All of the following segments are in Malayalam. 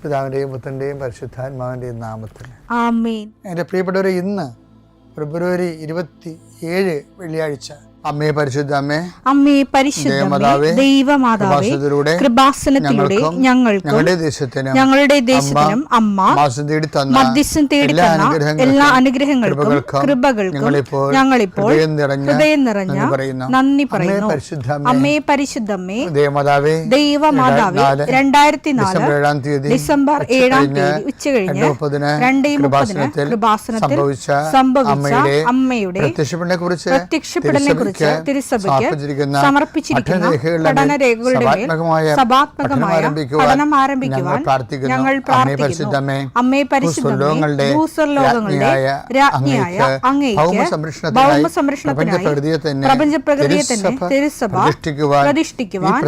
പിതാവിൻ്റെയും പുത്രൻ്റെയും പരിശുദ്ധാത്മാവിൻ്റെയും നാമത്തിൽ ആമേൻ. എൻ്റെ പ്രിയപ്പെട്ടവരെ, ഇന്ന് ഫെബ്രുവരി 27 വെള്ളിയാഴ്ച. അമ്മേ പരിശുദ്ധ അമ്മേ, അമ്മേ പരിശുദ്ധ ദൈവമാതാവേ, കൃപാസനത്തിലൂടെ ഞങ്ങൾക്കും ഞങ്ങളുടെ ദേശത്തിനും അമ്മ മധ്യസ്ഥം തേടി തന്ന എല്ലാ അനുഗ്രഹങ്ങൾക്കും കൃപകൾക്കും ഞങ്ങളിപ്പോൾ ഹൃദയം നിറഞ്ഞ നന്ദി പറയുന്നു. അമ്മേ പരിശുദ്ധമ്മേ ദൈവമാതാവേ, 2004 ഡിസംബർ 7 ഉച്ചകഴിഞ്ഞ് 2:30 കൃപാസനത്തിൽ സംഭവിച്ച അമ്മയുടെ പ്രത്യക്ഷപ്പെടലിനെ കുറിച്ച് തിരുസഭയ്ക്ക് സമർപ്പിച്ചിരിക്കുന്ന പഠനരേഖകളുടെ മേൽ സഭാത്മകമായ പഠനം ആരംഭിക്കുവാൻ ഞങ്ങൾ പ്രാർത്ഥിക്കുന്നു. അമ്മേ പരിശുദ്ധമേ, ഭൂസ്വർലോകങ്ങളുടെ രാജ്ഞിയായ അങ്ങേയ്ക്ക് ഭൗമസംരക്ഷണത്തിനായി പ്രപഞ്ചപ്രകൃതിയെ തന്നെ തിരുസഭ പ്രതിഷ്ഠിക്കുവാൻ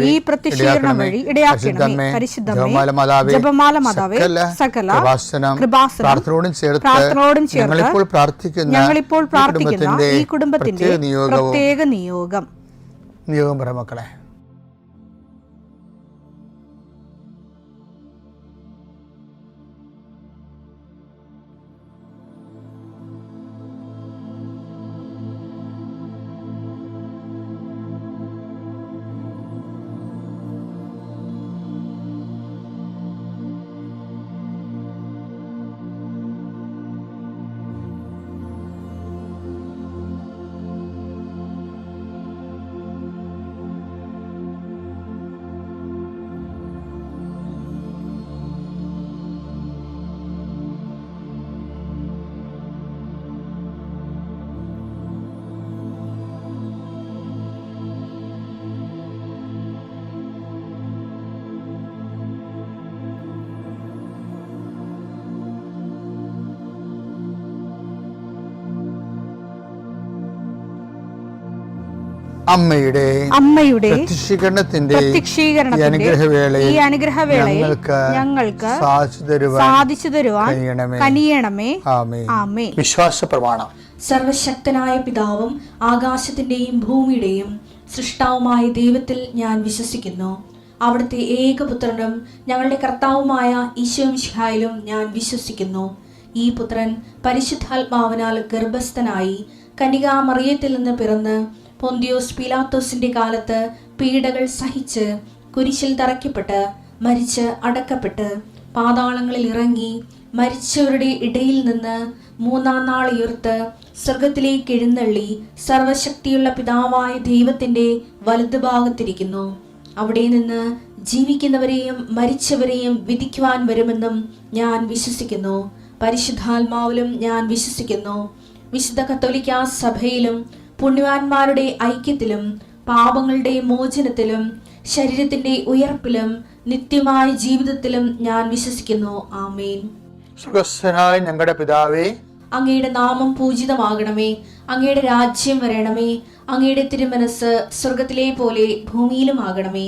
ഈ പ്രത്യക്ഷീകരണം വഴി ഇടയാക്കണമേ. പരിശുദ്ധമേ, ജപമാല മാതാവേ, സകല കൃപാസനം പ്രാർത്ഥനയോടും ചേർത്ത് ഞങ്ങളിപ്പോൾ പ്രാർത്ഥിക്കുന്ന ഈ കുടുംബത്തിന്റെ പ്രത്യേക നിയോഗം പറ മക്കളെ. അമ്മയുടെ പ്രത്യക്ഷീകരണത്തിന്റെ ഈ അനുഗ്രഹവേളയിൽ ഞങ്ങൾക്ക് സാധിച്ചു തരുവാൻ കനിയണമേ. ആമേൻ. വിശ്വാസ പ്രമാണം. സർവശക്തനായ പിതാവും ആകാശത്തിന്റെയും ഭൂമിയുടെയും സൃഷ്ടാവുമായ ദൈവത്തിൽ ഞാൻ വിശ്വസിക്കുന്നു. അവിടുത്തെ ഏകപുത്രനും ഞങ്ങളുടെ കർത്താവുമായ ഈശോ മിശിഹായിലും ഞാൻ വിശ്വസിക്കുന്നു. ഈ പുത്രൻ പരിശുദ്ധാത്മാവിനാൽ ഗർഭസ്ഥനായി കന്യകാമറിയത്തിൽ നിന്ന് പിറന്ന് പൊന്തിയോസ് പീലാത്തോസിന്റെ കാലത്ത് പീഡകൾ സഹിച്ച് കുരിശിൽ തറയ്ക്കപ്പെട്ട് മരിച്ച് അടക്കപ്പെട്ട് പാതാളങ്ങളിൽ ഇറങ്ങി മരിച്ചവരുടെ ഇടയിൽ നിന്ന് 3-ാം നാൾ ഉയർത്ത് സ്വർഗത്തിലേക്ക് എഴുന്നള്ളി സർവശക്തിയുള്ള പിതാവായ ദൈവത്തിന്റെ വലതുഭാഗത്തിരിക്കുന്നു. അവിടെ നിന്ന് ജീവിക്കുന്നവരെയും മരിച്ചവരെയും വിധിക്കുവാൻ വരുമെന്നും ഞാൻ വിശ്വസിക്കുന്നു. പരിശുദ്ധാത്മാവിലും ഞാൻ വിശ്വസിക്കുന്നു. വിശുദ്ധ കത്തോലിക്കാ സഭയിലും പുണ്യവാന്മാരുടെ ഐക്യത്തിലും പാപങ്ങളുടെ മോചനത്തിലും ശരീരത്തിന്റെ ഉയർപ്പിലും നിത്യമായ ജീവിതത്തിലും ഞാൻ വിശ്വസിക്കുന്നു. ആമേൻ. സ്വർഗ്ഗസ്ഥനായ ഞങ്ങളുടെ പിതാവേ, അങ്ങയുടെ നാമം പൂജിതമാകണമേ. അങ്ങയുടെ രാജ്യം വരണമേ. അങ്ങയുടെ തിരുമനസ് സ്വർഗത്തിലെ പോലെ ഭൂമിയിലും ആകണമേ.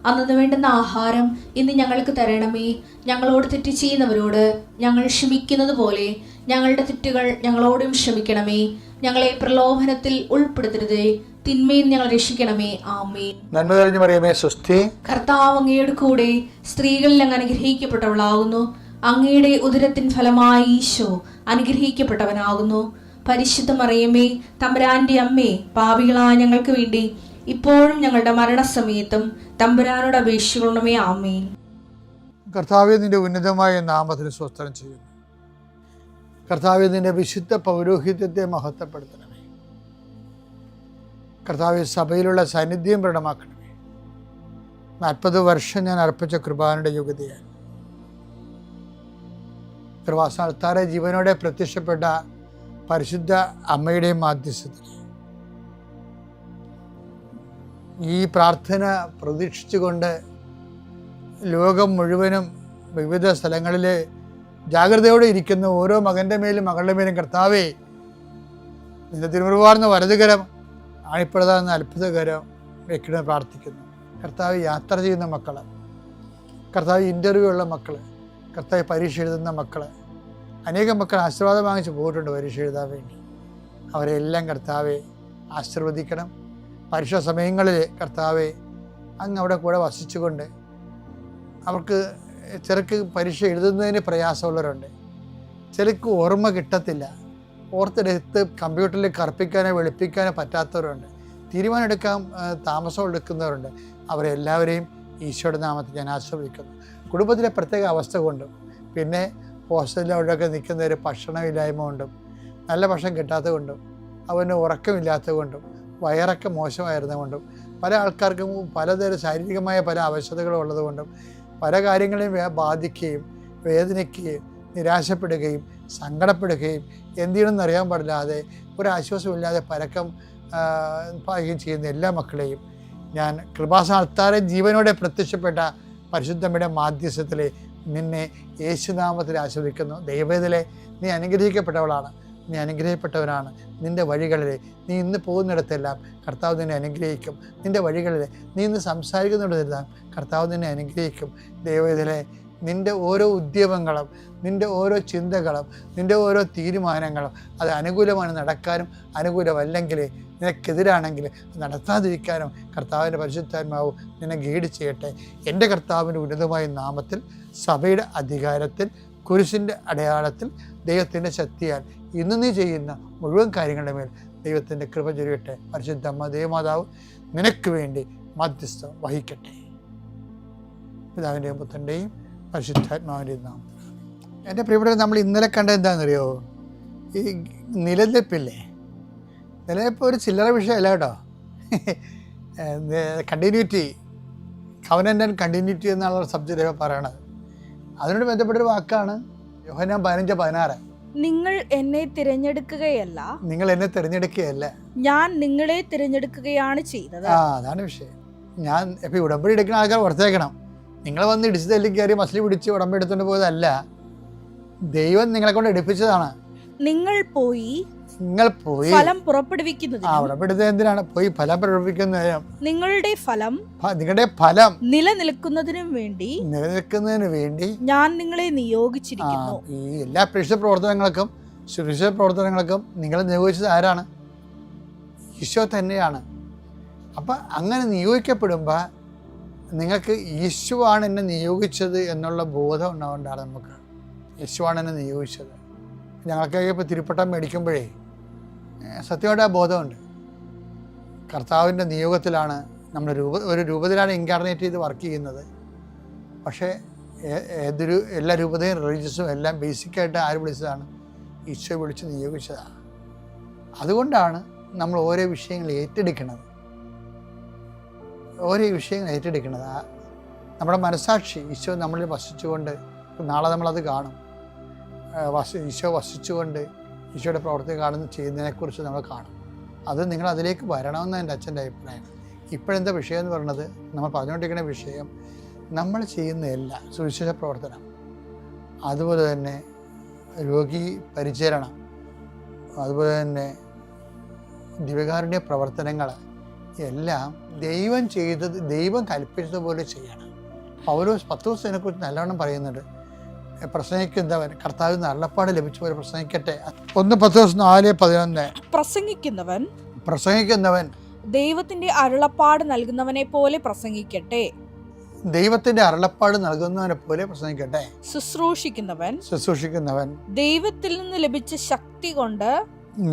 അന്നു വേണ്ടുന്ന ആഹാരം ഇന്ന് ഞങ്ങൾക്ക് തരണമേ. ഞങ്ങളോട് തെറ്റ് ചെയ്യുന്നവരോട് ഞങ്ങൾ ക്ഷമിക്കുന്നത് പോലെ ഞങ്ങളുടെ തെറ്റുകൾ ഞങ്ങളോടും ക്ഷമിക്കണമേ. ഞങ്ങളെ പ്രലോഭനത്തിൽ ഉൾപ്പെടുത്തരുതേ, തിന്മയിൽ ഞങ്ങൾ രക്ഷിക്കണമേ. ആമേൻ. നന്മ നിറഞ്ഞ മറിയമേ, സ്വസ്തി. കർത്താവ് അങ്ങയുടെ കൂടെ സ്ത്രീകളിൽ അങ്ങ് അനുഗ്രഹിക്കപ്പെട്ടവളാകുന്നു. അങ്ങയുടെ ഉദരത്തിൻ ഫലമായി ഈശോ അനുഗ്രഹിക്കപ്പെട്ടവനാകുന്നു. പരിശുദ്ധ മറിയമേ, തമ്പുരാന്റെ അമ്മേ, പാപികളായ ഞങ്ങൾക്ക് വേണ്ടി ഇപ്പോഴും ഞങ്ങളുടെ മരണസമയത്തും തമ്പുരാനോട് അപേക്ഷിക്കണമേ. ആമേൻ. കർത്താവേ, നിന്റെ ഉന്നതമായ നാമത്തിന് സ്തോത്രം ചെയ്യുന്നു. കർത്താവേ, നിന്റെ വിശുദ്ധ പൗരോഹിത്യത്തെ മഹത്വപ്പെടുത്തണമേ. കർത്താവേ, സഭയിലുള്ള സാന്നിധ്യം പ്രകടമാക്കണമേ. 40 വർഷം ഞാൻ അർപ്പിച്ച കൃപാനയുടെ യോഗ്യതയാണ്. കൃപാസ്ഥാനത്താറെ ജീവനോടെ പ്രത്യക്ഷപ്പെട്ട പരിശുദ്ധ അമ്മയുടെ മാധ്യസ്ഥത്തിൽ ഈ പ്രാർത്ഥന പ്രതീക്ഷിച്ചുകൊണ്ട് ലോകം മുഴുവനും വിവിധ സ്ഥലങ്ങളിൽ ജാഗ്രതയോടെ ഇരിക്കുന്ന ഓരോ മകൻ്റെ മേലും മകളുടെ മേലും കർത്താവേ, നിന്റെ തിരുമുറിവാർന്ന വലതുകരം ആണിപ്പെടുന്ന അത്ഭുതകരം വെക്കണമെന്ന് പ്രാർത്ഥിക്കുന്നു. കർത്താവ് യാത്ര ചെയ്യുന്ന മക്കൾ, കർത്താവ് ഇൻ്റർവ്യൂ ഉള്ള മക്കൾ, കർത്താവ് പരീക്ഷ എഴുതുന്ന മക്കൾ, അനേകം മക്കൾ ആശീർവാദം വാങ്ങിച്ച് പോയിട്ടുണ്ട് പരീക്ഷ എഴുതാൻ വേണ്ടി. അവരെല്ലാം കർത്താവെ ആശീർവദിക്കണം. പരീക്ഷാ സമയങ്ങളിൽ കർത്താവെ അങ്ങ് അവിടെ കൂടെ വസിച്ചുകൊണ്ട് അവർക്ക് ചിലർക്ക് പരീക്ഷ എഴുതുന്നതിന് പ്രയാസമുള്ളവരുണ്ട്, ചിലർക്ക് ഓർമ്മ കിട്ടത്തില്ല, ഓർത്തെടുത്ത് കമ്പ്യൂട്ടറിൽ കറുപ്പിക്കാനോ വെളുപ്പിക്കാനോ പറ്റാത്തവരുണ്ട്, തീരുമാനം എടുക്കാൻ താമസം എടുക്കുന്നവരുണ്ട്. അവരെല്ലാവരെയും ഈശോയുടെ നാമത്തിൽ ഞാൻ ആശ്രയിക്കുന്നു. കുടുംബത്തിലെ പ്രത്യേക അവസ്ഥ കൊണ്ടും പിന്നെ ഹോസ്റ്റലിൽ അവിടെയൊക്കെ നിൽക്കുന്നവർ ഭക്ഷണമില്ലായ്മ കൊണ്ടും നല്ല ഭക്ഷണം കിട്ടാത്തത് കൊണ്ടും അവന് ഉറക്കമില്ലാത്തത് കൊണ്ടും വയറൊക്കെ മോശമായിരുന്നതുകൊണ്ടും പല ആൾക്കാർക്കും പലതരം ശാരീരികമായ പല അവശതകളും ഉള്ളതുകൊണ്ടും പല കാര്യങ്ങളെയും ബാധിക്കുകയും വേദനിക്കുകയും നിരാശപ്പെടുകയും സങ്കടപ്പെടുകയും എന്ത് ചെയ്യണമെന്ന് അറിയാൻ പാടില്ലാതെ ഒരാശ്വാസമില്ലാതെ പരക്കം പാകുകയും ചെയ്യുന്ന എല്ലാ മക്കളെയും ഞാൻ കൃപാസനത്താറെ ജീവനോടെ പ്രത്യക്ഷപ്പെട്ട പരിശുദ്ധമ്മയുടെ മാധ്യസ്ഥത്തിൽ നിന്നെ യേശുനാമത്തിൽ ആശ്രയിക്കുന്നു. ദൈവത്തിലെ നീ അനുഗ്രഹിക്കപ്പെട്ടവളാണ്, നീ അനുഗ്രഹിക്കപ്പെട്ടവനാണ്. നിൻ്റെ വഴികളിൽ നീ ഇന്ന് പോകുന്നിടത്തെല്ലാം കർത്താവ് നിന്നെ അനുഗ്രഹിക്കും. നിൻ്റെ വഴികളിൽ നീ ഇന്ന് സംസാരിക്കുന്നിടത്തെല്ലാം കർത്താവ് നിന്നെ അനുഗ്രഹിക്കും. ദൈവത്തിലെ നിൻ്റെ ഓരോ ഉദ്യമങ്ങളും നിൻ്റെ ഓരോ ചിന്തകളും നിൻ്റെ ഓരോ തീരുമാനങ്ങളും അത് അനുകൂലമാണ് നടക്കാനും അനുകൂലമല്ലെങ്കിൽ നിനക്കെതിരാണെങ്കിൽ നടത്താതിരിക്കാനും കർത്താവിൻ്റെ പരിശുദ്ധാത്മാവ് നിന്നെ ഗൈഡ് ചെയ്യട്ടെ. എൻ്റെ കർത്താവിൻ്റെ ഉന്നതമായ നാമത്തിൽ സഭയുടെ അധികാരത്തിൽ കുരിശിൻ്റെ അടയാളത്തിൽ ദൈവത്തിൻ്റെ ശക്തിയാൽ ഇന്ന് നീ ചെയ്യുന്ന മുഴുവൻ കാര്യങ്ങളുടെ മേൽ ദൈവത്തിൻ്റെ കൃപ ചൊരിയട്ടെ. പരിശുദ്ധമ്മ ദൈവമാതാവ് നിനക്ക് വേണ്ടി മധ്യസ്ഥം വഹിക്കട്ടെ. പിതാവിൻ്റെയും പുത്രൻ്റെയും പരിശുദ്ധാത്മാവിൻ്റെയും നാമത്തിൽ. എൻ്റെ പ്രിയപ്പെട്ടവർ, നമ്മൾ ഇന്നലെ കണ്ട എന്താണെന്നറിയോ? ഈ നിലനിൽപ്പില്ലേ, നിലനിൽപ്പ് ഒരു ചില്ലറ വിഷയമല്ല കേട്ടോ. കണ്ടിന്യൂറ്റി, കവനൻ്റ് ആൻഡ് കണ്ടിന്യൂറ്റി എന്നുള്ള സബ്ജക്റ്റ് പറയണത്. അതിനോട് ബന്ധപ്പെട്ടൊരു വാക്കാണ് യോഹന്നാൻ 15:16. നിങ്ങൾ എന്നെ തിരഞ്ഞെടുക്കുകയല്ല, നിങ്ങൾ എന്നെ തിരഞ്ഞെടുക്കുകയല്ല, ഞാൻ നിങ്ങളെ തിരഞ്ഞെടുക്കുകയാണ് ചെയ്തത്. അതാണ് വിഷയം. ഞാൻ ഇപ്പം ഉടമ്പടി എടുക്കുന്ന ആൾക്കാർ ഓർത്തേക്കണം, നിങ്ങൾ വന്ന് ഇടിച്ച് തല്ലി കയറി മസിലി പിടിച്ച് ഉടമ്പടി എടുത്തുകൊണ്ട് പോയതല്ല, ദൈവം നിങ്ങളെ കൊണ്ട് എടുപ്പിച്ചതാണ്. നിങ്ങൾ പോയി ഫലം പുറപ്പെടുവിക്കുന്നത്. ഉടമ്പെടുത്തത് എന്തിനാണ്? പോയി ഫലം പുറപ്പെടുവിക്കുന്നതിനും നിങ്ങളുടെ ഫലം നിലനിൽക്കുന്നതിന് വേണ്ടി ഞാൻ നിങ്ങളെ നിയോഗിച്ചിരിക്കുന്നു. ഈ എല്ലാ സുവിശേഷ പ്രവർത്തനങ്ങൾക്കും നിങ്ങളെ നിയോഗിച്ചത് ആരാണ്? ഈശോ തന്നെയാണ്. അപ്പം അങ്ങനെ നിയോഗിക്കപ്പെടുമ്പോൾ നിങ്ങൾക്ക് യേശുവാണ് എന്നെ നിയോഗിച്ചത് എന്നുള്ള ബോധം ഉണ്ടാവേണ്ടതാണ്. നമുക്ക് യേശുവാണ് എന്നെ നിയോഗിച്ചത്. ഞങ്ങൾക്കൊക്കെ ഇപ്പോൾ തിരുപ്പട്ടം മേടിക്കുമ്പോഴേ സത്യമായിട്ട് ആ ബോധമുണ്ട്. കർത്താവിൻ്റെ നിയോഗത്തിലാണ് നമ്മൾ ഒരു രൂപത്തിലാണ് ഇൻകാർണേറ്റ് ചെയ്ത് വർക്ക് ചെയ്യുന്നത്. പക്ഷേ എല്ലാ രൂപതയും റിലീജിയസും എല്ലാം ബേസിക്കായിട്ട് ആര് വിളിച്ചതാണ്? ഈശോ വിളിച്ച് നിയോഗിച്ചതാണ്. അതുകൊണ്ടാണ് നമ്മൾ ഓരോ വിഷയങ്ങൾ ഏറ്റെടുക്കുന്നത്. നമ്മുടെ മനസാക്ഷി ഈശോ നമ്മളിൽ വസിച്ചുകൊണ്ട്, നാളെ നമ്മളത് കാണും, ഈശോ വസിച്ചുകൊണ്ട് ഈശോയുടെ പ്രവർത്തി കാണുന്ന ചെയ്യുന്നതിനെക്കുറിച്ച് നമ്മൾ കാണും. അത് നിങ്ങൾ അതിലേക്ക് വരണമെന്ന് എൻ്റെ അച്ഛൻ്റെ അഭിപ്രായം. ഇപ്പോഴെന്താ വിഷയം എന്ന് പറയുന്നത്, നമ്മൾ പറഞ്ഞുകൊണ്ടിരിക്കുന്ന വിഷയം നമ്മൾ ചെയ്യുന്ന എല്ലാ സുവിശേഷ പ്രവർത്തനം, അതുപോലെ തന്നെ രോഗി പരിചരണം, അതുപോലെ തന്നെ ദിവ്യകാരുണ്യ പ്രവർത്തനങ്ങൾ എല്ലാം ദൈവം കൽപ്പിച്ചതുപോലെ ചെയ്യണം. പൗലോസ് 10 ദിവസത്തിനെക്കുറിച്ച് നല്ലവണ്ണം പറയുന്നുണ്ട്. പ്രസംഗിക്കുന്നവൻ കർത്താവിന് അരുളപ്പാട് ലഭിച്ച പോലെ പ്രസംഗിക്കട്ടെ. 1 Petrus 4:11. പ്രസംഗിക്കുന്നവൻ ദൈവത്തിന്റെ അരുളപ്പാട് നൽകുന്നവനെ പോലെ പ്രസംഗിക്കട്ടെ. ദൈവത്തിന്റെ അരുളപ്പാട് നൽകുന്നവനെ പോലെ പ്രസംഗിക്കട്ടെ. ശുശ്രൂഷിക്കുന്നവൻ ദൈവത്തിൽ നിന്ന് ലഭിച്ച ശക്തി കൊണ്ട്.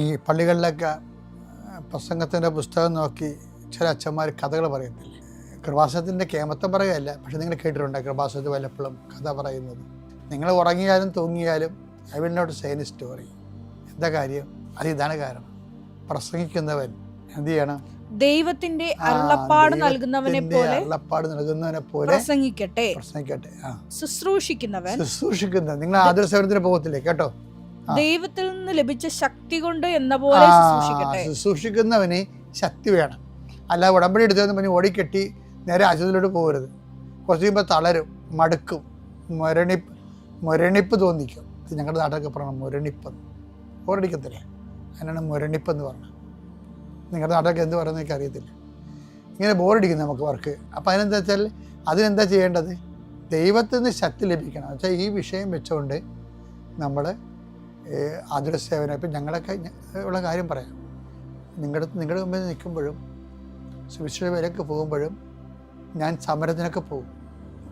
ഈ പള്ളികളിലൊക്കെ പ്രസംഗത്തിന്റെ പുസ്തകം നോക്കി ചില അച്ഛന്മാർ കഥകൾ പറയത്തില്ലേ? കൃപാസനത്തിന്റെ കേമത്തം പറയുകയല്ല, പക്ഷെ നിങ്ങൾ കേട്ടിട്ടുണ്ട് കൃപാസനത്തിൽ വല്ലപ്പോഴും കഥ പറയുന്നത്. നിങ്ങൾ ഉറങ്ങിയാലും തൂങ്ങിയാലും I will not say any story. എന്താ കാര്യം? ഇതാണ് കാരണം. പ്രസംഗിക്കുന്നവൻ എന്ത് ചെയ്യണം? ദൈവത്തിന്റെ അരുളപ്പാട് നൽകുന്നവനെ പോലെ പ്രസംഗിക്കട്ടെ. ശുശ്രൂഷിക്കുന്നവൻ നിങ്ങൾ ആതുര സേവനത്തിന് പോകത്തില്ലേ? കേട്ടോ, ദൈവത്തിൽ നിന്ന് ലഭിച്ച ശക്തി കൊണ്ട് എന്ന പോലെ ശുശ്രൂഷിക്കട്ടെ. ശുശ്രൂഷിക്കുന്നവന് ശക്തി വേണം. അല്ല ഉടമ്പടി എടുത്തതെന്ന് പറഞ്ഞ് ഓടിക്കെട്ടി നേരെ ആശുപത്രിയിലോട്ട് പോകരുത്. കുറച്ച് കഴിയുമ്പോൾ തളരും, മടുക്കും, മുരണിപ്പ് തോന്നിക്കും. ഞങ്ങളുടെ നാട്ടിലൊക്കെ പറയണം മുരണിപ്പ്. ഓടിക്കത്തില്ല, അതിനാണ് മുരണിപ്പെന്ന് പറഞ്ഞത്. നിങ്ങളുടെ നാട്ടിലൊക്കെ എന്ത് പറയുന്നത് എനിക്ക് അറിയത്തില്ല. ഇങ്ങനെ ബോറടിക്കുന്നു നമുക്ക് വർക്ക്. അപ്പോൾ അതിനെന്താ വെച്ചാൽ അതിനെന്താ ചെയ്യേണ്ടത്? ദൈവത്തിൽ നിന്ന് ശക്തി ലഭിക്കണം. വെച്ചാൽ ഈ വിഷയം വെച്ചുകൊണ്ട് നമ്മൾ ആതുര സേവനം, ഇപ്പം ഞങ്ങളൊക്കെ ഉള്ള കാര്യം പറയാം. നിങ്ങളുടെ മുമ്പിൽ നിൽക്കുമ്പോഴും സുവിശേഷ വേലയ്ക്ക് പോകുമ്പോഴും ഞാൻ സമരത്തിനൊക്കെ പോകും.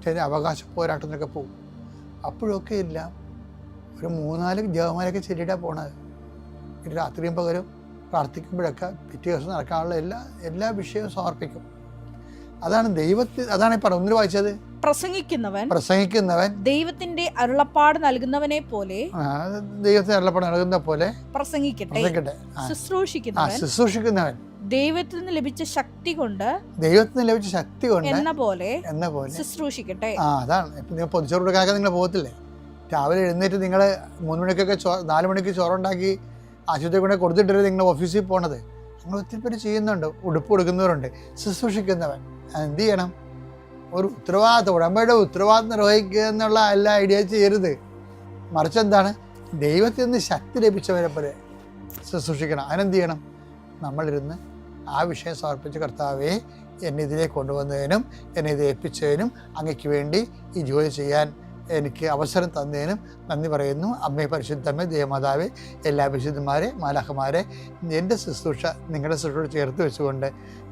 ചില അവകാശ പോരാട്ടത്തിനൊക്കെ പോകും. അപ്പോഴൊക്കെ എല്ലാം ഒരു 3-4 ജപമാലയൊക്കെ ചൊല്ലിയിട്ടാണ് പോണത്. പിന്നെ രാത്രിയും പകലും പ്രാർത്ഥിക്കുമ്പോഴൊക്കെ പിറ്റേ ദിവസം നടക്കാനുള്ള എല്ലാ വിഷയവും സമർപ്പിക്കും. അതാണ് അതാണ് ഈ ഒന്നിൽ വായിച്ചത്. പ്രസംഗിക്കുന്നവൻ ദൈവത്തിന്റെ അരുളപ്പാട് നൽകുന്നവനെ പോലെ ദൈവത്തിന്റെ അരുളപ്പാട് നൽകുന്ന പോലെ പ്രസംഗിക്കട്ടെ. ശുശ്രൂഷിക്കുന്നവൻ ദൈവത്തിൽ നിന്ന് ലഭിച്ച ശക്തി കൊണ്ട് എന്ന പോലെ ശുശ്രൂഷിക്കട്ടെ. അതാണ്. ഇപ്പം നിങ്ങൾ പൊതിച്ചോറ് കൊടുക്കാനൊക്കെ നിങ്ങൾ പോകത്തില്ലേ? രാവിലെ എഴുന്നേറ്റ് നിങ്ങൾ 3 മണിക്കൊക്കെ 4 മണിക്ക് ചോറുണ്ടാക്കി ആശുപത്രി കൊണ്ട് കൊടുത്തിട്ടല്ലേ നിങ്ങൾ ഓഫീസിൽ പോണത്. നിങ്ങൾ ഒത്തിരി പേര് ചെയ്യുന്നുണ്ട്. ഉടുപ്പ് കൊടുക്കുന്നവരുണ്ട്. ശുശ്രൂഷിക്കുന്നവൻ എന്ത് ചെയ്യണം? ഒരു ഉത്തരവാദിത്വം, ഉടമ്പടിയുടെ ഉത്തരവാദിത്വം നിർവഹിക്കുക എന്നുള്ള എല്ലാ ഐഡിയ ചെയ്യരുത്. മറിച്ച് എന്താണ്? ദൈവത്തിൽ നിന്ന് ശക്തി ലഭിച്ചവരെ പോലെ ശുശ്രൂഷിക്കണം. അതിനെന്ത് ചെയ്യണം? നമ്മളിരുന്ന് ആ വിഷയം സമർപ്പിച്ച്, കർത്താവേ, എന്നെ ഇതിലേക്ക് കൊണ്ടുവന്നതിനും എന്നെ ഇത് ഏൽപ്പിച്ചതിനും അങ്ങയ്ക്ക് വേണ്ടി ഈ ജോലി ചെയ്യാൻ എനിക്ക് അവസരം തന്നതിനും നന്ദി പറയുന്നു. അമ്മേ, പരിശുദ്ധമ്മേ, ദേവമാതാവേ, എല്ലാ വിശുദ്ധന്മാരെ, മാലാഖമാരെ, എൻ്റെ ശുശ്രൂഷ നിങ്ങളുടെ ശുശ്രൂഷ ചേർത്ത് വെച്ചുകൊണ്ട്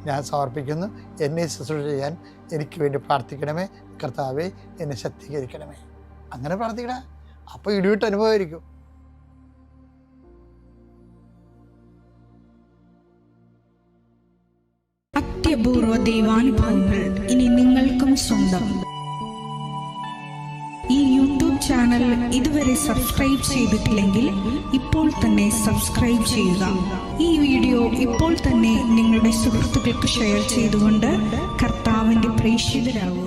ഞാൻ സമർപ്പിക്കുന്നു. എന്നെ ശുശ്രൂഷ ചെയ്യാൻ എനിക്ക് വേണ്ടി പ്രാർത്ഥിക്കണമേ. കർത്താവേ, എന്നെ ശക്തീകരിക്കണമേ. അങ്ങനെ പ്രാർത്ഥിക്കണേ. അപ്പോൾ ഇടിവിട്ട് അനുഭവമായിരിക്കും. അത്യപൂർവ ദൈവാനുഭവങ്ങൾ ഇനി നിങ്ങൾക്കും സ്വന്തം. ഈ യൂട്യൂബ് ചാനൽ ഇതുവരെ സബ്സ്ക്രൈബ് ചെയ്തിട്ടില്ലെങ്കിൽ ഇപ്പോൾ തന്നെ സബ്സ്ക്രൈബ് ചെയ്യുക. ഈ വീഡിയോ ഇപ്പോൾ തന്നെ നിങ്ങളുടെ സുഹൃത്തുക്കൾക്ക് ഷെയർ ചെയ്തുകൊണ്ട് കർത്താവിൻ്റെ പ്രേക്ഷിതരാകുക.